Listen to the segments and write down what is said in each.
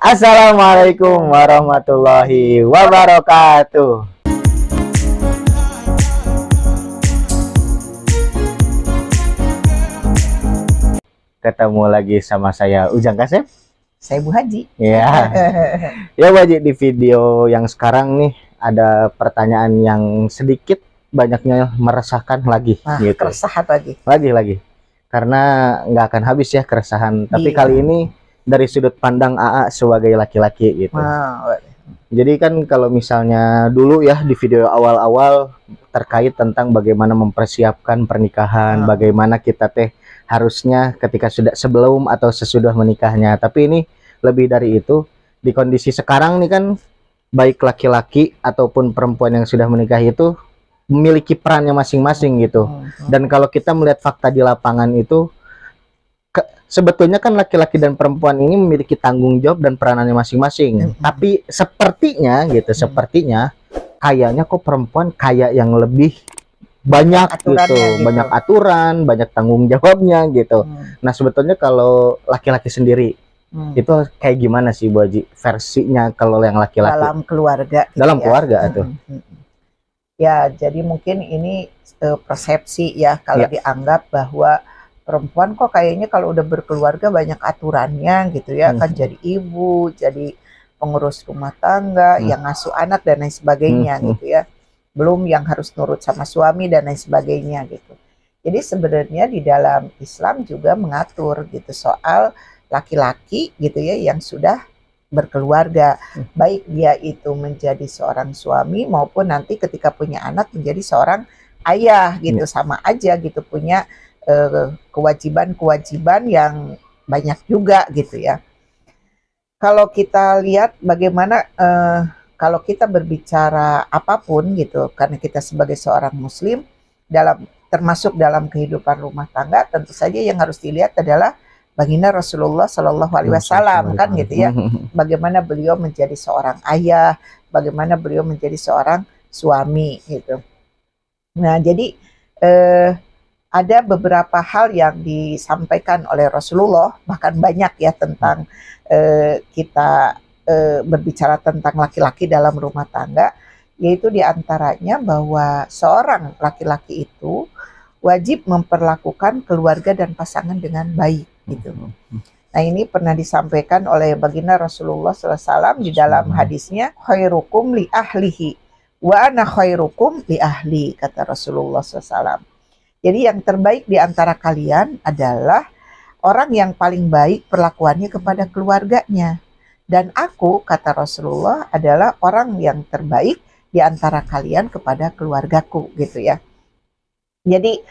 Assalamualaikum warahmatullahi wabarakatuh. Ketemu lagi sama saya Ujang Kasep. Saya Bu Haji. Ya, ya Bu Haji, di video yang sekarang nih ada pertanyaan yang sedikit banyaknya meresahkan lagi, gitu. Keresahan lagi. Lagi. Karena nggak akan habis ya keresahan. Tapi Iya. kali ini dari sudut pandang AA sebagai laki-laki gitu. Jadi kan kalau misalnya dulu ya di video awal-awal terkait tentang bagaimana mempersiapkan pernikahan, bagaimana kita harusnya ketika sudah sebelum atau sesudah menikahnya. Tapi ini lebih dari itu, di kondisi sekarang nih kan baik laki-laki ataupun perempuan yang sudah menikah itu memiliki perannya masing-masing gitu. Dan kalau kita melihat fakta di lapangan itu sebetulnya kan laki-laki dan perempuan ini memiliki tanggung jawab dan peranannya masing-masing. Tapi sepertinya kayaknya kok perempuan kayak yang lebih banyak gitu, banyak aturan, banyak tanggung jawabnya gitu. Nah sebetulnya kalau laki-laki sendiri itu kayak gimana sih Bu Haji versinya kalau yang laki-laki dalam keluarga? Dalam keluarga tuh. Ya, jadi mungkin ini persepsi ya kalau dianggap bahwa perempuan kok kayaknya kalau udah berkeluarga banyak aturannya gitu ya, kan jadi ibu, jadi pengurus rumah tangga, yang ngasuh anak dan lain sebagainya gitu ya. Belum yang harus nurut sama suami dan lain sebagainya gitu. Jadi sebenarnya di dalam Islam juga mengatur gitu soal laki-laki gitu ya yang sudah berkeluarga, baik dia itu menjadi seorang suami maupun nanti ketika punya anak menjadi seorang ayah gitu, sama aja gitu, punya kewajiban-kewajiban yang banyak juga gitu ya. Kalau kita lihat bagaimana kalau kita berbicara apapun gitu, karena kita sebagai seorang muslim termasuk dalam kehidupan rumah tangga, tentu saja yang harus dilihat adalah baginda Rasulullah Shallallahu Alaihi Wasallam kan gitu ya. Bagaimana beliau menjadi seorang ayah, bagaimana beliau menjadi seorang suami gitu. Nah jadi ada beberapa hal yang disampaikan oleh Rasulullah, bahkan banyak ya tentang kita berbicara tentang laki-laki dalam rumah tangga, yaitu diantaranya bahwa seorang laki-laki itu wajib memperlakukan keluarga dan pasangan dengan baik gitu. Nah ini pernah disampaikan oleh baginda Rasulullah SAW di dalam hadisnya, khairukum li ahlihi wa ana khairukum li ahli, kata Rasulullah SAW. Jadi yang terbaik di antara kalian adalah orang yang paling baik perlakuannya kepada keluarganya. Dan aku, kata Rasulullah, adalah orang yang terbaik di antara kalian kepada keluargaku gitu ya. Jadi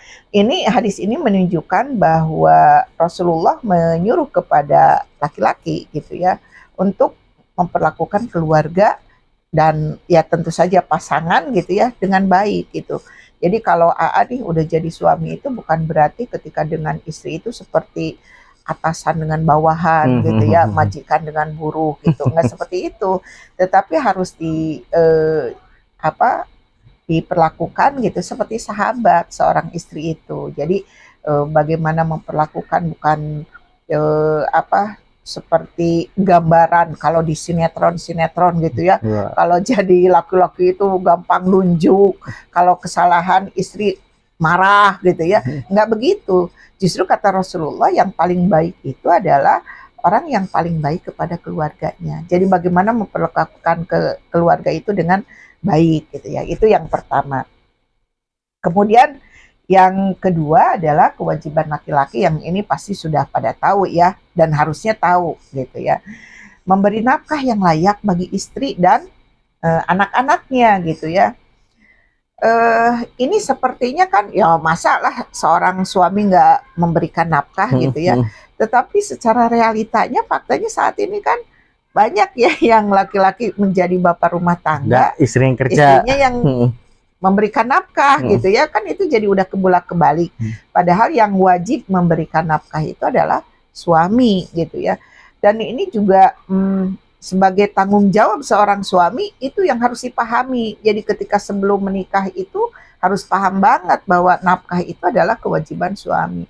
hadis ini menunjukkan bahwa Rasulullah menyuruh kepada laki-laki gitu ya untuk memperlakukan keluarga dan ya tentu saja pasangan gitu ya dengan baik gitu. Jadi kalau AA nih udah jadi suami itu bukan berarti ketika dengan istri itu seperti atasan dengan bawahan gitu ya, majikan dengan buruh gitu, nggak seperti itu. Tetapi harus diperlakukan gitu seperti sahabat seorang istri itu. Jadi bagaimana memperlakukan bukan seperti gambaran kalau di sinetron gitu ya. Kalau jadi laki-laki itu gampang nunjuk, kalau kesalahan istri marah gitu ya. Nggak begitu. Justru kata Rasulullah yang paling baik itu adalah orang yang paling baik kepada keluarganya. Jadi bagaimana memperlakukan keluarga itu dengan baik gitu ya. Itu yang pertama. Kemudian yang kedua adalah kewajiban laki-laki yang ini pasti sudah pada tahu ya, dan harusnya tahu gitu ya. Memberi nafkah yang layak bagi istri dan anak-anaknya gitu ya. Ini sepertinya kan ya masalah seorang suami nggak memberikan nafkah gitu ya. Tetapi secara realitanya faktanya saat ini kan banyak ya yang laki-laki menjadi bapak rumah tangga, istri yang kerja, istrinya yang memberikan nafkah gitu ya, kan itu jadi udah kebalik. Padahal yang wajib memberikan nafkah itu adalah suami gitu ya. Dan ini juga sebagai tanggung jawab seorang suami itu yang harus dipahami. Jadi ketika sebelum menikah itu harus paham banget bahwa nafkah itu adalah kewajiban suami.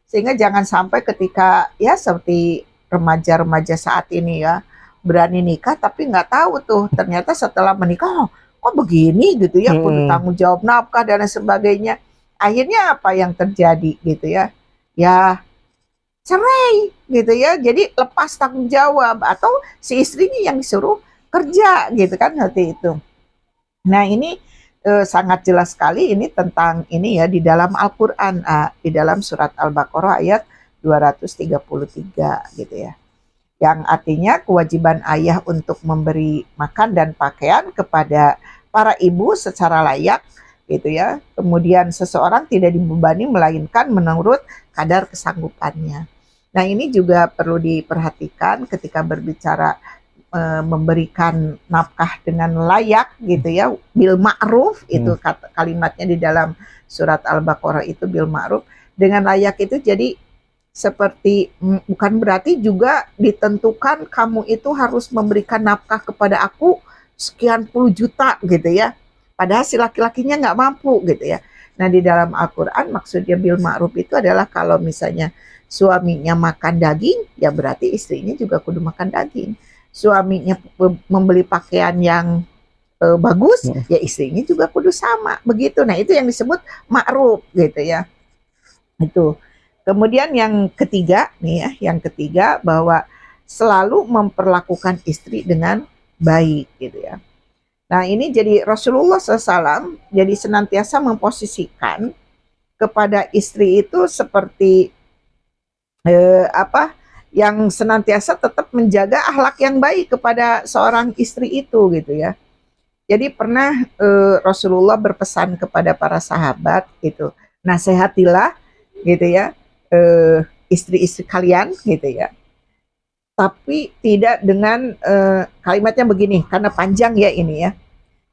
Sehingga jangan sampai ketika ya seperti remaja-remaja saat ini ya berani nikah tapi nggak tahu tuh ternyata setelah menikah kok begini gitu ya, kudu tanggung jawab nafkah dan lain sebagainya. Akhirnya apa yang terjadi gitu ya? Ya cerai gitu ya. Jadi lepas tanggung jawab atau si istrinya yang disuruh kerja gitu kan seperti itu. Nah, ini sangat jelas sekali ini tentang ini ya di dalam Al-Qur'an, di dalam surat Al-Baqarah ayat 233 gitu ya. Yang artinya kewajiban ayah untuk memberi makan dan pakaian kepada para ibu secara layak gitu ya. Kemudian seseorang tidak dibebani melainkan menurut kadar kesanggupannya. Nah, ini juga perlu diperhatikan ketika berbicara memberikan nafkah dengan layak gitu ya, bil ma'ruf itu kalimatnya di dalam surat Al-Baqarah itu bil ma'ruf. Dengan layak itu jadi seperti bukan berarti juga ditentukan kamu itu harus memberikan nafkah kepada aku sekian puluh juta gitu ya. Padahal si laki-lakinya nggak mampu gitu ya. Nah, di dalam Al-Quran maksudnya bil ma'ruf itu adalah kalau misalnya suaminya makan daging, ya berarti istrinya juga kudu makan daging. Suaminya membeli pakaian yang bagus, ya istrinya juga kudu sama begitu. Nah, itu yang disebut ma'ruf gitu ya. Itu. Kemudian yang ketiga nih ya, yang ketiga bahwa selalu memperlakukan istri dengan baik gitu ya. Nah, ini jadi Rasulullah SAW jadi senantiasa memposisikan kepada istri itu seperti yang senantiasa tetap menjaga akhlak yang baik kepada seorang istri itu gitu ya. Jadi pernah Rasulullah berpesan kepada para sahabat gitu, nasihatilah gitu ya istri-istri kalian gitu ya. Tapi tidak dengan kalimatnya begini karena panjang ya ini ya.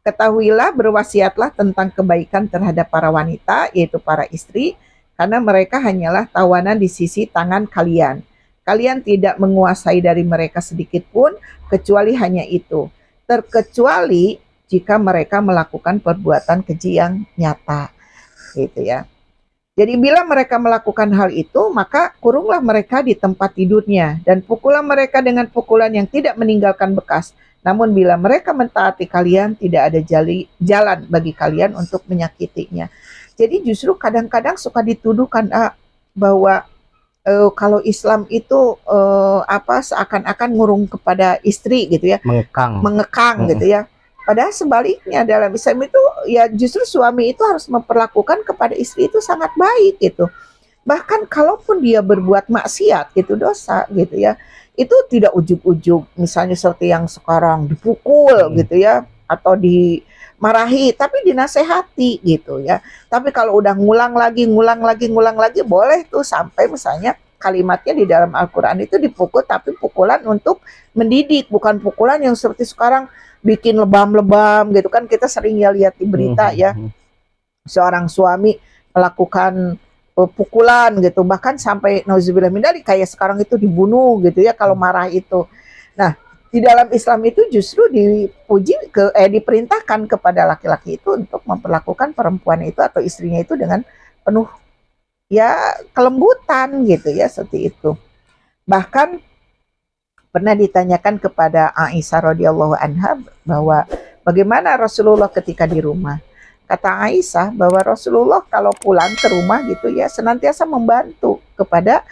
Ketahuilah berwasiatlah tentang kebaikan terhadap para wanita yaitu para istri karena mereka hanyalah tawanan di sisi tangan kalian. Kalian tidak menguasai dari mereka sedikit pun kecuali hanya itu. Terkecuali jika mereka melakukan perbuatan keji yang nyata. Gitu ya. Jadi bila mereka melakukan hal itu, maka kurunglah mereka di tempat tidurnya dan pukullah mereka dengan pukulan yang tidak meninggalkan bekas. Namun bila mereka mentaati kalian, tidak ada jalan bagi kalian untuk menyakitinya. Jadi justru kadang-kadang suka dituduhkan bahwa kalau Islam itu seakan-akan ngurung kepada istri gitu ya, mengekang gitu ya. Padahal sebaliknya dalam Islam itu ya justru suami itu harus memperlakukan kepada istri itu sangat baik gitu. Bahkan kalaupun dia berbuat maksiat itu dosa gitu ya, itu tidak ujug-ujug misalnya seperti yang sekarang dipukul gitu ya atau dimarahi, tapi dinasehati gitu ya. Tapi kalau udah ngulang lagi boleh tuh sampai misalnya kalimatnya di dalam Al-Quran itu dipukul tapi pukulan untuk mendidik, bukan pukulan yang seperti sekarang bikin lebam-lebam gitu kan. Kita sering ya lihat di berita ya seorang suami melakukan pukulan gitu, bahkan sampai nauzubillah min dzalik kayak sekarang itu dibunuh gitu ya kalau marah itu. Nah, di dalam Islam itu justru diperintahkan kepada laki-laki itu untuk memperlakukan perempuan itu atau istrinya itu dengan penuh ya kelembutan gitu ya, seperti itu. Bahkan pernah ditanyakan kepada Aisyah radhiyallahu anha bahwa bagaimana Rasulullah ketika di rumah. Kata Aisyah bahwa Rasulullah kalau pulang ke rumah gitu ya senantiasa membantu kepada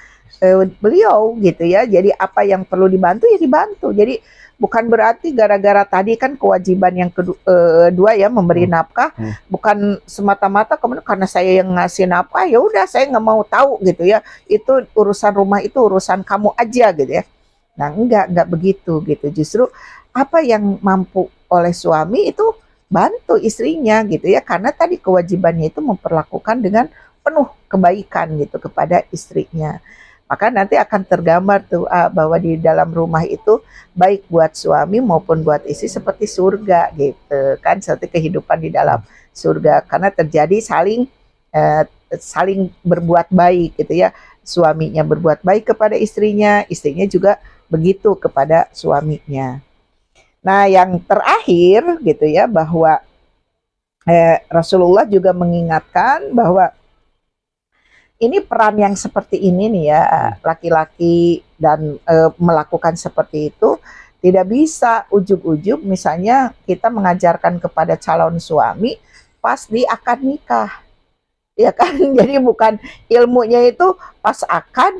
beliau gitu ya. Jadi apa yang perlu dibantu ya dibantu. Jadi bukan berarti gara-gara tadi kan kewajiban yang kedua ya memberi nafkah, bukan semata-mata kemudian karena saya yang ngasih nafkah ya udah saya nggak mau tahu gitu ya. Itu urusan rumah, itu urusan kamu aja gitu ya. Nah, enggak begitu gitu. Justru apa yang mampu oleh suami itu bantu istrinya gitu ya, karena tadi kewajibannya itu memperlakukan dengan penuh kebaikan gitu kepada istrinya. Maka nanti akan tergambar tuh bahwa di dalam rumah itu baik buat suami maupun buat istri seperti surga gitu kan, seperti kehidupan di dalam surga karena terjadi saling berbuat baik gitu ya. Suaminya berbuat baik kepada istrinya, istrinya juga begitu kepada suaminya. Nah, yang terakhir gitu ya bahwa Rasulullah juga mengingatkan bahwa ini peran yang seperti ini nih ya, laki-laki dan melakukan seperti itu tidak bisa ujug-ujug misalnya kita mengajarkan kepada calon suami pas di akad nikah, ya kan? Jadi bukan ilmunya itu pas akad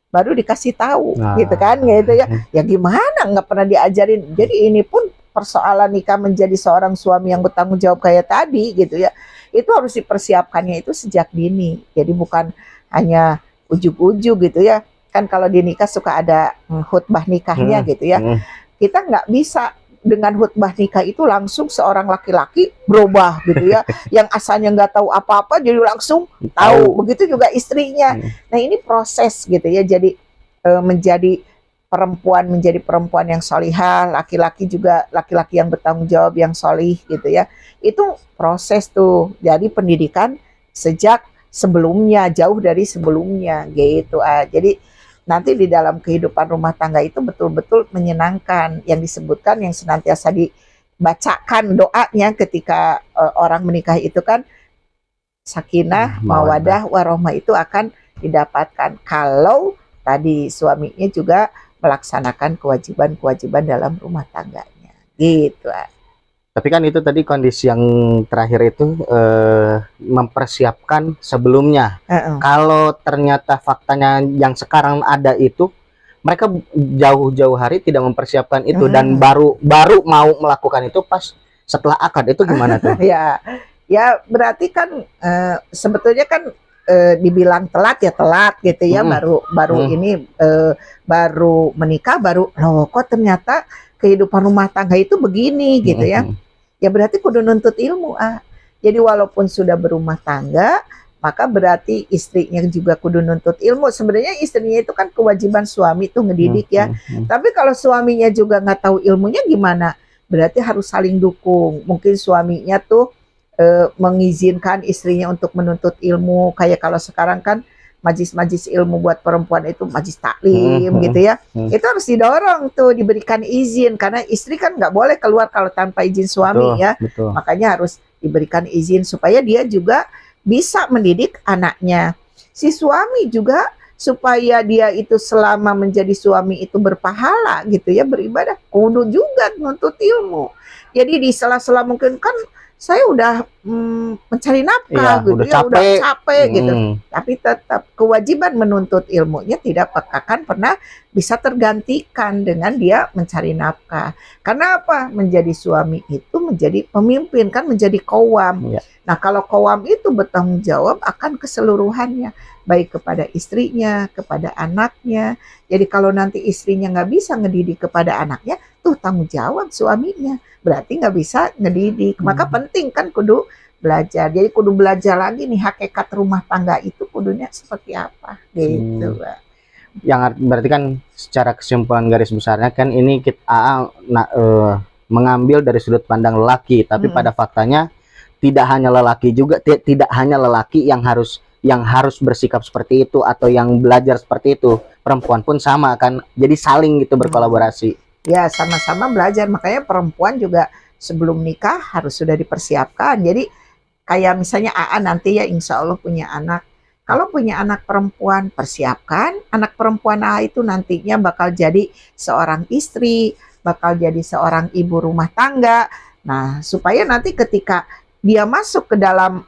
baru dikasih tahu, gitu kan, gitu ya. Ya gimana, nggak pernah diajarin. Jadi ini pun persoalan nikah menjadi seorang suami yang bertanggung jawab kayak tadi, gitu ya. Itu harus dipersiapkannya itu sejak dini. Jadi bukan hanya ujuk-ujuk gitu ya. Kan kalau di nikah suka ada khutbah nikahnya gitu ya. Kita nggak bisa dengan khutbah nikah itu langsung seorang laki-laki berubah gitu ya, yang asalnya nggak tahu apa-apa jadi langsung tahu. Begitu juga istrinya. Nah ini proses gitu ya, jadi menjadi perempuan yang solihah, laki-laki juga laki-laki yang bertanggung jawab yang solih gitu ya. Itu proses tuh, jadi pendidikan sejak sebelumnya, jauh dari sebelumnya gitu. Jadi nanti di dalam kehidupan rumah tangga itu betul-betul menyenangkan, yang disebutkan yang senantiasa dibacakan doanya ketika orang menikah itu kan sakinah, mawadah, warohmah itu akan didapatkan kalau tadi suaminya juga melaksanakan kewajiban-kewajiban dalam rumah tangganya gitu. Tapi kan itu tadi kondisi yang terakhir itu mempersiapkan sebelumnya. Kalau ternyata faktanya yang sekarang ada itu mereka jauh-jauh hari tidak mempersiapkan itu dan baru mau melakukan itu pas setelah akad, itu gimana tuh? ya berarti kan sebetulnya kan dibilang telat ya telat gitu ya, baru ini baru menikah baru loh kok ternyata kehidupan rumah tangga itu begini gitu ya. Ya berarti kudu nuntut ilmu. Jadi walaupun sudah berumah tangga, maka berarti istrinya juga kudu nuntut ilmu. Sebenarnya istrinya itu kan kewajiban suami itu ngedidik ya. Tapi kalau suaminya juga nggak tahu ilmunya gimana? Berarti harus saling dukung. Mungkin suaminya tuh mengizinkan istrinya untuk menuntut ilmu. Kayak kalau sekarang kan majlis-majlis ilmu buat perempuan itu majlis taklim gitu ya. Itu harus didorong tuh, diberikan izin, karena istri kan nggak boleh keluar kalau tanpa izin suami. Betul. Makanya harus diberikan izin supaya dia juga bisa mendidik anaknya. Si suami juga supaya dia itu selama menjadi suami itu berpahala gitu ya, beribadah, kudu juga nuntut ilmu. Jadi di sela-sela mungkin kan saya udah mencari nafkah gitu ya, udah capek gitu. Tapi tetap kewajiban menuntut ilmunya tidak akan pernah bisa tergantikan dengan dia mencari nafkah. Karena apa? Menjadi suami itu menjadi pemimpin, kan menjadi qawwam. Nah kalau qawwam itu bertanggung jawab akan keseluruhannya, baik kepada istrinya, kepada anaknya. Jadi kalau nanti istrinya nggak bisa ngedidik kepada anaknya, tuh tanggung jawab suaminya. Berarti nggak bisa ngedidik. Maka penting kan kudu belajar. Jadi kudu belajar lagi nih hakikat rumah tangga itu kudunya seperti apa gitu. Yang berarti kan secara kesimpulan garis besarnya kan ini kita mengambil dari sudut pandang lelaki, tapi pada faktanya tidak hanya lelaki juga, tidak hanya lelaki yang harus bersikap seperti itu atau yang belajar seperti itu, perempuan pun sama kan. Jadi saling gitu berkolaborasi. Ya sama-sama belajar. Makanya perempuan juga sebelum nikah harus sudah dipersiapkan. Jadi kayak misalnya AA nanti ya insya Allah punya anak. Kalau punya anak perempuan, persiapkan anak perempuan AA itu nantinya bakal jadi seorang istri, bakal jadi seorang ibu rumah tangga. Nah supaya nanti ketika dia masuk ke dalam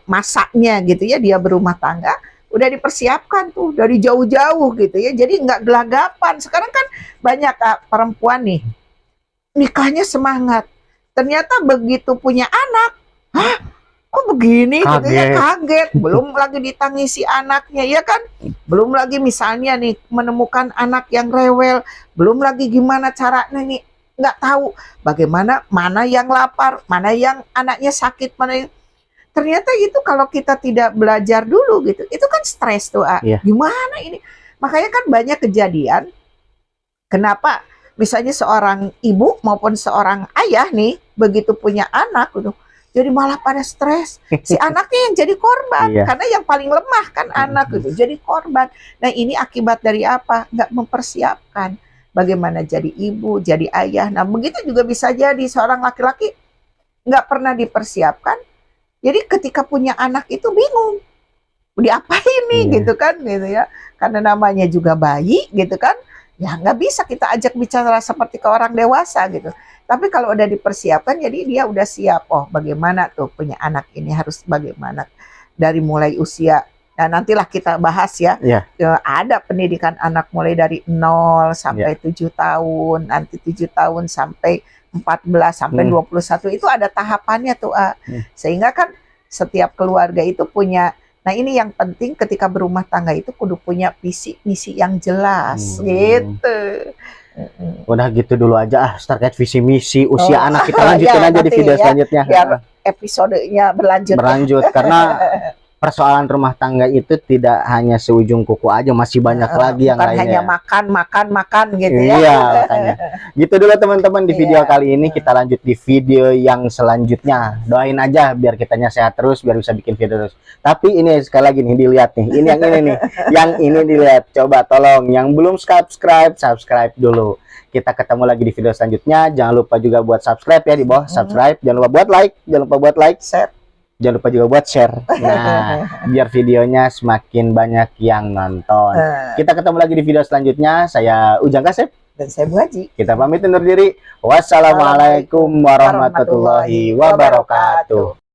masaknya gitu ya, dia berumah tangga, udah dipersiapkan tuh dari jauh-jauh gitu ya. Jadi nggak gelagapan. Sekarang kan banyak perempuan nih nikahnya semangat, ternyata begitu punya anak, kok begini gitu ya, kaget. Belum lagi ditangisi anaknya ya kan, belum lagi misalnya nih menemukan anak yang rewel, belum lagi gimana caranya nih, nggak tahu bagaimana, mana yang lapar, mana yang anaknya sakit, mana yang ternyata itu kalau kita tidak belajar dulu gitu, itu kan stres tuh. Gimana ini? Makanya kan banyak kejadian kenapa misalnya seorang ibu maupun seorang ayah nih begitu punya anak gitu, jadi malah pada stres. Si anaknya yang jadi korban, karena yang paling lemah kan anak gitu, jadi korban. Nah ini akibat dari apa? Nggak mempersiapkan bagaimana jadi ibu, jadi ayah. Nah begitu juga bisa jadi seorang laki-laki nggak pernah dipersiapkan. Jadi ketika punya anak itu bingung. diapain nih Iya. gitu kan gitu ya, karena namanya juga bayi gitu kan, ya nggak bisa kita ajak bicara seperti ke orang dewasa gitu. Tapi kalau udah dipersiapkan, jadi dia udah siap, oh bagaimana tuh punya anak ini harus bagaimana dari mulai usia. Nah nantilah kita bahas ya. Iya. Ada pendidikan anak mulai dari 0 sampai 7 tahun, nanti 7 tahun sampai 14 sampai 21 itu ada tahapannya tuh. Sehingga kan setiap keluarga itu punya. Nah ini yang penting ketika berumah tangga itu kudu punya visi misi yang jelas gitu. Udah gitu dulu aja terkait visi misi usia anak, kita lanjutin ya, aja di video selanjutnya. Biar episodenya berlanjut. Karena persoalan rumah tangga itu tidak hanya seujung kuku aja, masih banyak lagi yang bukan lainnya. hanya makan gitu ya. Iya, makanya. Gitu dulu teman-teman di video kali ini, kita lanjut di video yang selanjutnya. Doain aja biar kitanya sehat terus, biar bisa bikin video terus. Tapi ini sekali lagi nih dilihat nih, ini yang ini nih, yang ini dilihat. Coba tolong yang belum subscribe dulu. Kita ketemu lagi di video selanjutnya. Jangan lupa juga buat subscribe ya di bawah, subscribe. Jangan lupa buat like, share. Jangan lupa juga buat share. Nah, biar videonya semakin banyak yang nonton. Kita ketemu lagi di video selanjutnya. Saya Ujang Kasep. Dan saya Bu Haji. Kita pamit undur diri. Wassalamualaikum warahmatullahi wabarakatuh.